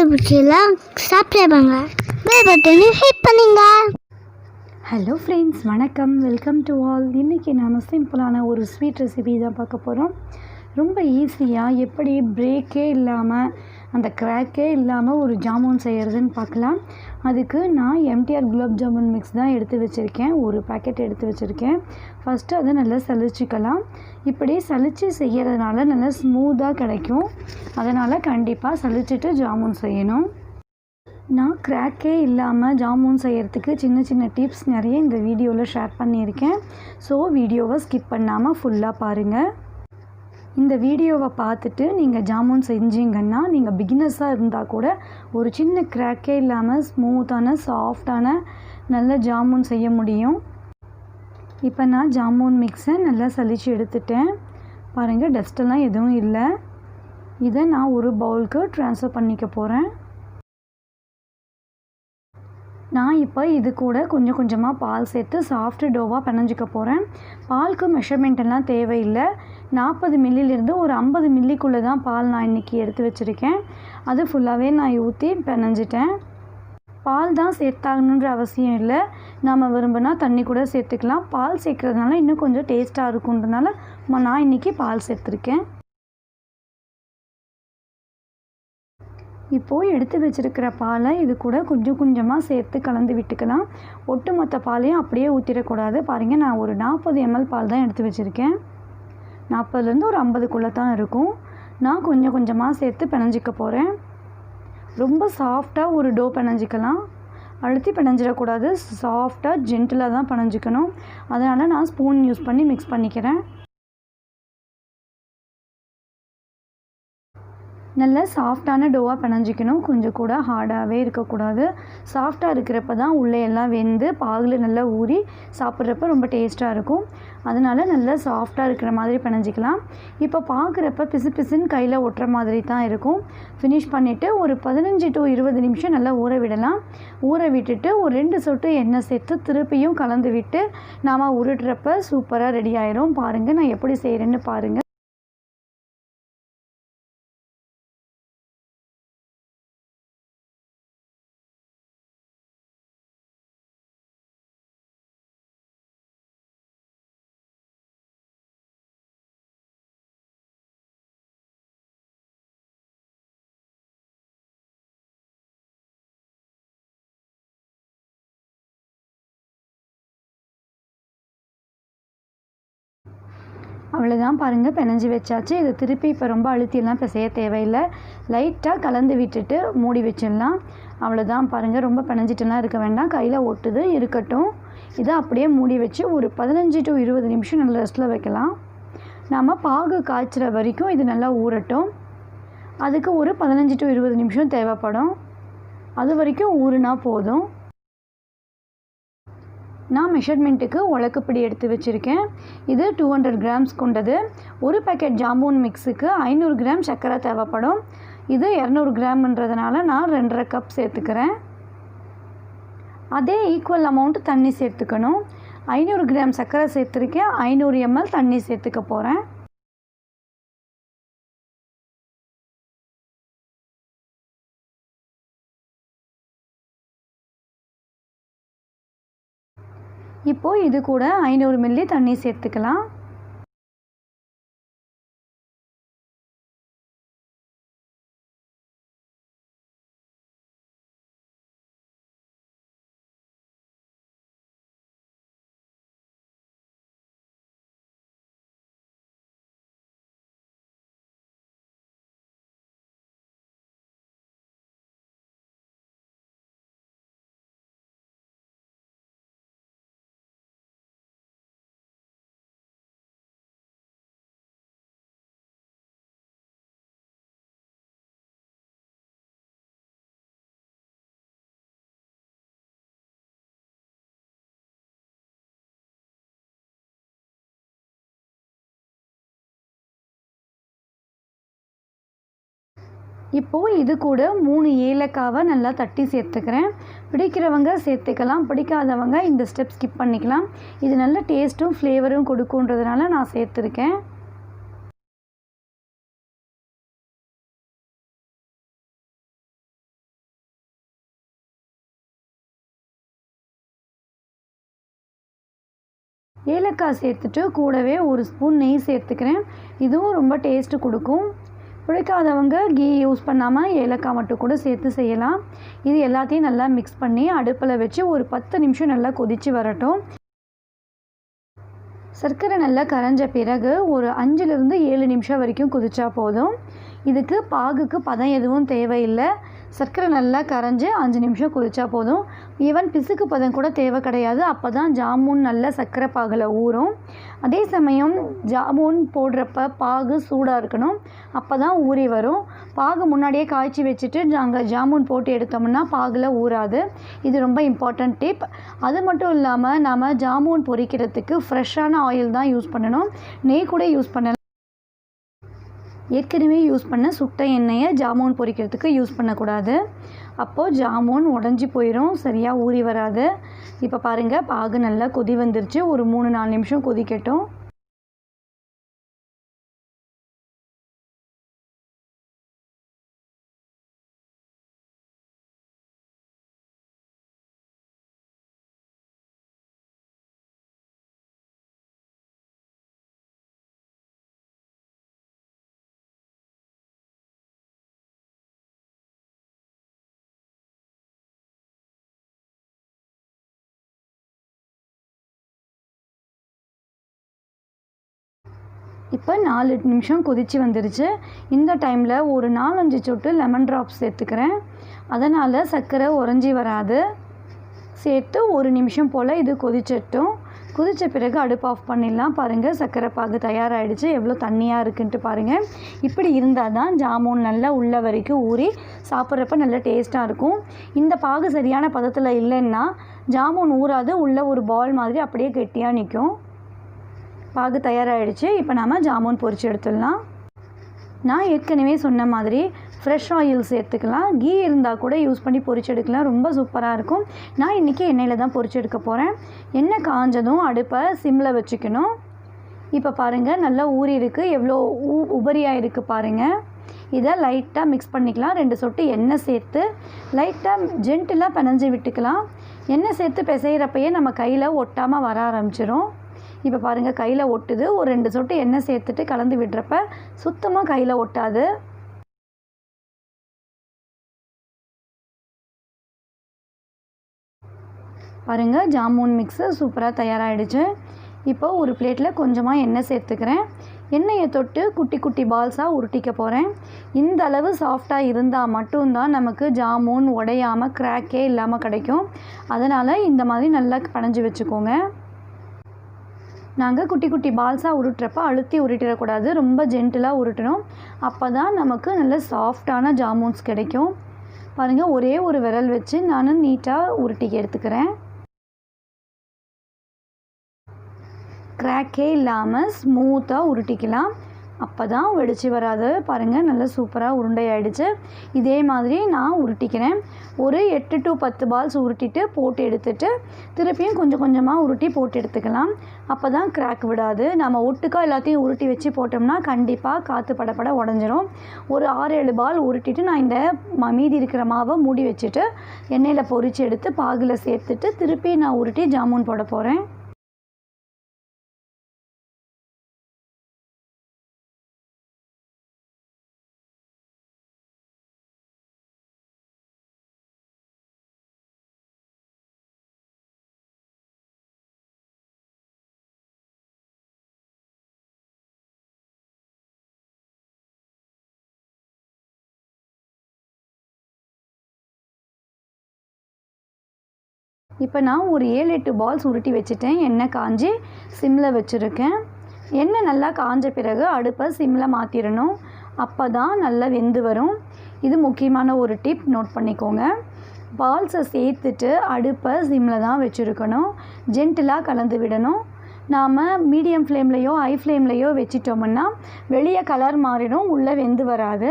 பிடிச்சலாம் சாப்பிடுவாங்க. பெல் பட்டனை ஹிட் பண்ணுங்க. ஹலோ ஃப்ரெண்ட்ஸ், வணக்கம், வெல்கம் டு ஆல். இன்றைக்கி நாம் சிம்பிளான ஒரு ஸ்வீட் ரெசிபி தான் பார்க்க போகிறோம். ரொம்ப ஈஸியாக எப்படி பிரேக்கே இல்லாமல் அந்த கிராக்கே இல்லாமல் ஒரு ஜாமுன் செய்கிறதுன்னு பார்க்கலாம். அதுக்கு நான் எம்டிஆர் குலாப் ஜாமுன் மிக்ஸ் தான் எடுத்து வச்சுருக்கேன். ஒரு பேக்கெட் எடுத்து வச்சுருக்கேன். ஃபஸ்ட்டு அதை நல்லா சலிச்சிக்கலாம். இப்படி சலித்து செய்கிறதுனால நல்லா ஸ்மூத்தாக கிடைக்கும். அதனால் கண்டிப்பாக சலிச்சிட்டு ஜாமுன் செய்யணும். நான் கிராக்கே இல்லாமல் ஜாமுன் செய்கிறதுக்கு சின்ன சின்ன டிப்ஸ் நிறைய இந்த வீடியோவில் ஷேர் பண்ணியிருக்கேன். ஸோ வீடியோவை ஸ்கிப் பண்ணாமல் ஃபுல்லாக பாருங்கள். இந்த வீடியோவை பார்த்துட்டு நீங்கள் ஜாமுன் செஞ்சீங்கன்னா நீங்கள் பிகினர்ஸாக இருந்தால் கூட ஒரு சின்ன கிராக்கே இல்லாமல் ஸ்மூத்தான சாஃப்டான நல்ல ஜாமுன் செய்ய முடியும். இப்போ நான் ஜாமுன் மிக்ஸை நல்லா சலித்து எடுத்துட்டேன். பாருங்கள், டஸ்ட்டெல்லாம் எதுவும் இல்லை. இதை நான் ஒரு பவுலுக்கு ட்ரான்ஸ்ஃபர் பண்ணிக்க போகிறேன். நான் இப்போ இது கூட கொஞ்சம் கொஞ்சமாக பால் சேர்த்து சாஃப்ட் டோவாக பிணைஞ்சிக்க போகிறேன். பாலுக்கு மெஷர்மெண்ட் எல்லாம் தேவையில்லை. 40 மில்லிலேருந்து ஒரு 50 மில்லிக்குள்ளே தான் பால் நான் இன்றைக்கி எடுத்து வச்சுருக்கேன். அது ஃபுல்லாகவே நான் ஊற்றி பிணைஞ்சிட்டேன். பால் தான் சேர்த்தாகணுன்ற அவசியம் இல்லை. நாம் விரும்பினா தண்ணி கூட சேர்த்துக்கலாம். பால் சேர்க்குறதுனால இன்னும் கொஞ்சம் டேஸ்ட்டாக இருக்குன்றதுனால நான் இன்றைக்கி பால் சேர்த்துருக்கேன். இப்போது எடுத்து வச்சுருக்கிற பாலை இது கூட கொஞ்சம் கொஞ்சமாக சேர்த்து கலந்து விட்டுக்கலாம். ஒட்டுமொத்த பாலையும் அப்படியே ஊற்றிடக்கூடாது. பாருங்கள், நான் ஒரு 40 ml பால் தான் எடுத்து வச்சுருக்கேன். 40லேருந்து ஒரு 50க்குள்ளே தான் இருக்கும். நான் கொஞ்சம் கொஞ்சமாக சேர்த்து பிணைஞ்சிக்க போகிறேன். ரொம்ப சாஃப்டாக ஒரு டோ பிணைஞ்சிக்கலாம். அழுத்தி பிணைஞ்சிடக்கூடாது. சாஃப்டாக ஜென்டிலாக தான் பிணைஞ்சிக்கணும். அதனால் நான் ஸ்பூன் யூஸ் பண்ணி மிக்ஸ் பண்ணிக்கிறேன். நல்ல சாஃப்டான டோவாக பிணைஞ்சிக்கணும். கொஞ்சம் கூட ஹார்டாகவே இருக்கக்கூடாது. சாஃப்டாக இருக்கிறப்ப தான் உள்ளே எல்லாம் வெந்து பாகில் நல்லா ஊறி சாப்பிட்றப்ப ரொம்ப டேஸ்ட்டாக இருக்கும். அதனால் நல்லா சாஃப்டாக இருக்கிற மாதிரி பிணைஞ்சிக்கலாம். இப்போ பார்க்குறப்ப பிசு பிசுன்னு கையில் ஒட்டுற மாதிரி தான் இருக்கும். ஃபினிஷ் பண்ணிவிட்டு ஒரு 15 to 20 நிமிஷம் நல்லா ஊற விடலாம். ஊற விட்டுட்டு ஒரு 2 சொட்டு எண்ணெய் சேர்த்து திருப்பியும் கலந்து விட்டு நாம் உருட்டுறப்ப சூப்பராக ரெடி ஆயிரும். பாருங்கள், நான் எப்படி செய்கிறேன்னு பாருங்கள். அவ்வளோதான், பாருங்கள், பிணைஞ்சி வச்சாச்சு. இதை திருப்பி இப்போ ரொம்ப அழுத்தியெல்லாம் இப்போ செய்ய தேவையில்லை. லைட்டாக கலந்து விட்டுட்டு மூடி வச்சிடலாம். அவ்வளோதான், பாருங்கள், ரொம்ப பிணைஞ்சிட்டுலாம் இருக்க வேண்டாம். கையில் ஒட்டுது, இருக்கட்டும். இதை அப்படியே மூடி வச்சு ஒரு 15 to 20 நிமிஷம் நல்ல ரெஸ்ட்டில் வைக்கலாம். நாம் பாகு காய்ச்சிற வரைக்கும் இது நல்லா ஊறட்டும். அதுக்கு ஒரு 15 to 20 நிமிஷம் தேவைப்படும். அது வரைக்கும் ஊறுனா போதும். நான் மெஷர்மெண்ட்டுக்கு உலக்குப்பிடி எடுத்து வச்சுருக்கேன். இது 200 கிராம்ஸ் கொண்டது. ஒரு பேக்கெட் ஜாமுன் மிக்ஸுக்கு 500 கிராம் சர்க்கரை தேவைப்படும். இது 200 கிராம்ன்றதுனால நான் 2.5 கப் சேர்த்துக்கிறேன். அதே ஈக்குவல் அமௌண்ட் தண்ணி சேர்த்துக்கணும். 500 கிராம் சர்க்கரை சேர்த்துருக்கேன். 500 ml தண்ணி சேர்த்துக்க போகிறேன். இப்போது இது கூட 500 மில்லி தண்ணி சேர்த்துக்கலாம். இப்போது இது கூட 3 ஏலக்காவை நல்லா தட்டி சேர்த்துக்கிறேன். பிடிக்கிறவங்க சேர்த்துக்கலாம், பிடிக்காதவங்க இந்த ஸ்டெப் ஸ்கிப் பண்ணிக்கலாம். இது நல்ல டேஸ்ட்டும் ஃப்ளேவரும் கொடுக்குன்றதுனால நான் சேர்த்துருக்கேன். ஏலக்காய் சேர்த்துட்டு கூடவே ஒரு ஸ்பூன் நெய் சேர்த்துக்கிறேன். இதுவும் ரொம்ப டேஸ்ட்டு கொடுக்கும். பிடிக்காதவங்க கீ யூஸ் பண்ணாமல் ஏலக்காய் மட்டும் கூட சேர்த்து செய்யலாம். இது எல்லாத்தையும் நல்லா மிக்ஸ் பண்ணி அடுப்பில் வச்சு ஒரு 10 நிமிஷம் நல்லா கொதித்து வரட்டும். சர்க்கரை நல்லா கரைஞ்ச பிறகு ஒரு 5லிருந்து 7 நிமிஷம் வரைக்கும் கொதிச்சா போதும். இதுக்கு பாகுக்கு பதம் எதுவும் தேவையில்லை. சர்க்கரை நல்லா கரைஞ்சி 5 நிமிஷம் கொதிச்சா போதும். ஈவன் பிசுக்கு பதம் கூட தேவை கிடையாது. அப்போ தான் ஜாமுன் நல்லா சர்க்கரை பாகில் ஊறும். அதே சமயம் ஜாமுன் போடுறப்ப பாகு சூடாக இருக்கணும். அப்போ தான் ஊறி வரும். பாகு முன்னாடியே காய்ச்சி வச்சுட்டு நாங்கள் ஜாமுன் போட்டு எடுத்தோம்னா பாகில் ஊறாது. இது ரொம்ப இம்பார்ட்டண்ட் டிப். அது மட்டும் இல்லாமல் நம்ம ஜாமுன் பொரிக்கிறதுக்கு ஃப்ரெஷ்ஷான ஆயில் தான் யூஸ் பண்ணணும். நெய் கூட யூஸ் பண்ணலாம். ஏற்கனவே யூஸ் பண்ண சுட்ட எண்ணெயை ஜாமுன் பொரிக்கிறதுக்கு யூஸ் பண்ணக்கூடாது. அப்போது ஜாமுன் உடஞ்சி போயிடும், சரியாக ஊறி வராது. இப்போ பாருங்கள், பாகு நல்லா கொதி வந்துருச்சு. ஒரு 3-4 நிமிஷம் கொதிக்கட்டும். இப்போ 4 நிமிஷம் கொதித்து வந்துருச்சு. இந்த டைமில் ஒரு 4-5 சொட்டு லெமன் ட்ராப்ஸ் சேர்த்துக்கிறேன். அதனால் சர்க்கரை உறைஞ்சி வராது. சேர்த்து 1 நிமிஷம் போல் இது கொதிச்சிட்டும். கொதித்த பிறகு அடுப்பு ஆஃப் பண்ணிடலாம். பாருங்கள், சர்க்கரை பாகு தயாராகிடுச்சு. எவ்வளோ தண்ணியாக இருக்குன்ட்டு பாருங்கள். இப்படி இருந்தால் தான் ஜாமுன் நல்லா உள்ள வரைக்கும் ஊறி சாப்பிட்றப்ப நல்லா டேஸ்ட்டாக இருக்கும். இந்த பாகு சரியான பதத்தில் இல்லைன்னா ஜாமுன் ஊறாது, உள்ள ஒரு பால் மாதிரி அப்படியே கெட்டியாக நிற்கும். பாகு தயாராகிடுச்சு. இப்போ நாம் ஜாமுன் பொரித்து எடுத்துடலாம். நான் ஏற்கனவே சொன்ன மாதிரி ஃப்ரெஷ் ஆயில் சேர்த்துக்கலாம். கீ இருந்தால் கூட யூஸ் பண்ணி பொரிச்சு எடுக்கலாம். ரொம்ப சூப்பராக இருக்கும். நான் இன்றைக்கி எண்ணெயில் தான் பொரிச்சு எடுக்க போகிறேன். எண்ணெய் காஞ்சதும் அடுப்பை சிம்மில் வச்சுக்கணும். இப்போ பாருங்கள், நல்லா ஊறி இருக்குது. எவ்வளோ உபரியாக இருக்குது பாருங்கள். இதை லைட்டாக மிக்ஸ் பண்ணிக்கலாம். 2 சொட்டு எண்ணெய் சேர்த்து லைட்டாக ஜென்டிலாக பிணைஞ்சி விட்டுக்கலாம். எண்ணெய் சேர்த்து பிசைகிறப்பையே நம்ம கையில் ஒட்டாமல் வர ஆரம்பிச்சிடும். இப்போ பாருங்கள், கையில் ஒட்டுது. ஒரு 2 சொட்டு எண்ணெய் சேர்த்துட்டு கலந்து விடுறப்ப சுத்தமாக கையில் ஒட்டாது. பாருங்கள், ஜாமுன் மிக்ஸு சூப்பராக தயாராகிடுச்சு. இப்போ ஒரு பிளேட்டில் கொஞ்சமாக எண்ணெய் சேர்த்துக்கிறேன். எண்ணெயை தொட்டு குட்டி குட்டி பால்ஸாக உருட்டிக்க போகிறேன். இந்த அளவு சாஃப்டாக இருந்தால் மட்டும்தான் நமக்கு ஜாமுன் உடையாமல் கிராக்கே இல்லாமல் கிடைக்கும். அதனால் இந்த மாதிரி நல்லா பிணைஞ்சி வச்சுக்கோங்க. நாங்கள் குட்டி குட்டி பால்ஸாக உருட்டுறப்ப அழுத்தி உருட்டிடக்கூடாது. ரொம்ப ஜென்டிலாக உருட்டணும். அப்போ தான் நமக்கு நல்ல சாஃப்டான ஜாமுன்ஸ் கிடைக்கும். பாருங்கள், ஒரே ஒரு விரல் வச்சு நான் நீட்டாக உருட்டி எடுத்துக்கிறேன். கிராக்கே இல்லாமல் ஸ்மூத்தாக உருட்டிக்கலாம். அப்போ தான் வெடிச்சு வராது. பாருங்கள், நல்லா சூப்பராக உருண்டை ஆகிடுச்சு. இதே மாதிரி நான் உருட்டிக்கிறேன். ஒரு 8 to 10 பால்ஸ் உருட்டிட்டு போட்டு எடுத்துட்டு திருப்பியும் கொஞ்சம் கொஞ்சமாக உருட்டி போட்டு எடுத்துக்கலாம். அப்போ தான் கிராக் விடாது. நம்ம ஒட்டுக்காக எல்லாத்தையும் உருட்டி வச்சு போட்டோம்னா கண்டிப்பாக காற்று படப்பட உடஞ்சிரும். ஒரு 6-7 பால் உருட்டிட்டு நான் இந்த மீதி இருக்கிற மாவை மூடி வச்சுட்டு எண்ணெயில் பொரித்து எடுத்து பாகில் சேர்த்துட்டு திருப்பி நான் உருட்டி ஜாமுன் போட போகிறேன். இப்போ நான் ஒரு 7-8 பால்ஸ் உருட்டி வச்சுட்டேன். எண்ணெய் காஞ்சி சிம்மில் வச்சுருக்கேன். எண்ணெய் நல்லா காஞ்ச பிறகு அடுப்பை சிம்மில் மாற்றிடணும். அப்போ தான் நல்லா வெந்து வரும். இது முக்கியமான ஒரு டிப், நோட் பண்ணிக்கோங்க. பால்ஸை சேர்த்துட்டு அடுப்பை சிம்மில் தான் வச்சுருக்கணும். ஜென்டிலாக கலந்து விடணும். நாம் மீடியம் ஃப்ளேம்லேயோ ஹை ஃப்ளேம்லேயோ வச்சிட்டோம்னா வெளியே கலர் மாறிடும், உள்ளே வெந்து வராது.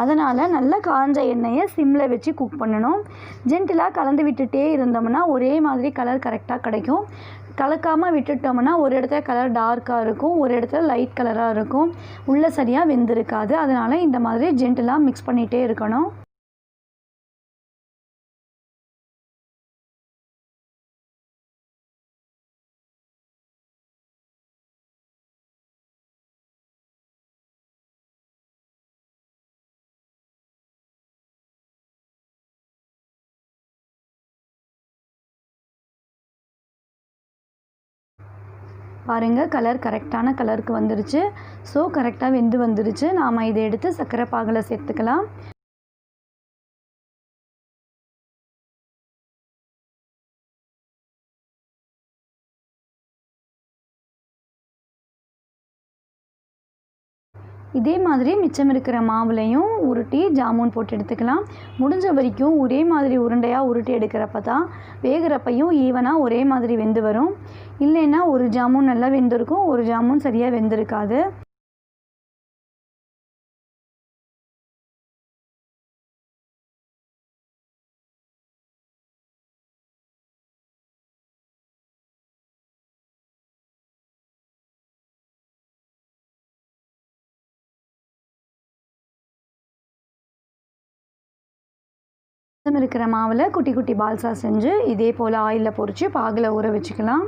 அதனால் நல்லா காஞ்ச எண்ணெயை சிம்மில் வச்சு குக் பண்ணணும். ஜென்டிலாக கலந்து விட்டுட்டே இருந்தோம்னா ஒரே மாதிரி கலர் கரெக்டாக கிடைக்கும். கலக்காமல் விட்டுட்டோம்னா ஒரு இடத்துல கலர் டார்க்காக இருக்கும், ஒரு இடத்துல லைட் கலராக இருக்கும், உள்ளே சரியாக வெந்திருக்காது. அதனால் இந்த மாதிரி ஜென்டிலாக மிக்ஸ் பண்ணிகிட்டே இருக்கணும். பாருங்கள் கலர் கரெக்டான கலருக்கு வந்துருச்சு. ஸோ கரெக்டாக வெந்து வந்துருச்சு. நாம் இதை எடுத்து சர்க்கரை பாகில் சேர்த்துக்கலாம். இதே மாதிரி மிச்சம் இருக்கிற மாவுலையும் உருட்டி ஜாமுன் போட்டு எடுத்துக்கலாம். முடிஞ்ச வரைக்கும் ஒரே மாதிரி உருண்டையாக உருட்டி எடுக்கிறப்ப தான் வேகிறப்பையும் ஈவனாக ஒரே மாதிரி வெந்து வரும். இல்லைன்னா ஒரு ஜாமுன் நல்லா வெந்திருக்கும், ஒரு ஜாமுன் சரியாக வெந்திருக்காது. இருக்கிற மாவில் குட்டி குட்டி பால்ஸாக செஞ்சு இதே போல் ஆயிலில் பொரித்து பாகில் ஊற வச்சுக்கலாம்.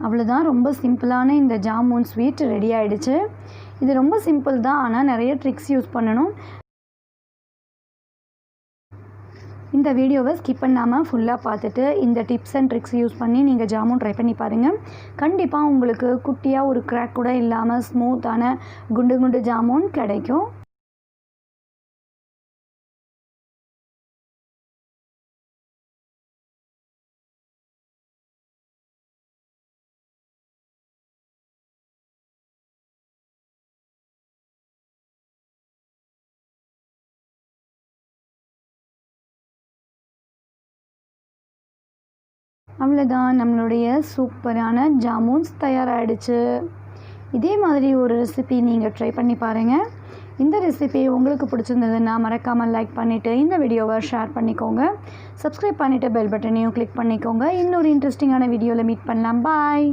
அவ்வளோதான், ரொம்ப சிம்பிளான இந்த ஜாமுன் ஸ்வீட் ரெடி ஆகிடுச்சு. இது ரொம்ப சிம்பிள் தான், ஆனால் நிறைய ட்ரிக்ஸ் யூஸ் பண்ணணும். இந்த வீடியோவை ஸ்கிப் பண்ணாமல் ஃபுல்லாக பார்த்துட்டு இந்த டிப்ஸ் அண்ட் ட்ரிக்ஸ் யூஸ் பண்ணி நீங்கள் ஜாமுன் ட்ரை பண்ணி பாருங்கள். கண்டிப்பாக உங்களுக்கு குட்டியாக ஒரு கிராக் கூட இல்லாமல் ஸ்மூத்தான குண்டு குண்டு ஜாமுன் கிடைக்கும். அவ்வளோதான், நம்மளுடைய சூப்பரான ஜாமுன்ஸ் தயாராகிடுச்சு. இதே மாதிரி ஒரு ரெசிபி நீங்கள் ட்ரை பண்ணி பாருங்கள். இந்த ரெசிபி உங்களுக்கு பிடிச்சிருந்ததுன்னா மறக்காமல் லைக் பண்ணிவிட்டு இந்த வீடியோவை ஷேர் பண்ணிக்கோங்க. சப்ஸ்கிரைப் பண்ணிவிட்டு பெல் பட்டனையும் கிளிக் பண்ணிக்கோங்க. இன்னொரு இன்ட்ரெஸ்டிங்கான வீடியோவில் மீட் பண்ணலாம். பாய்.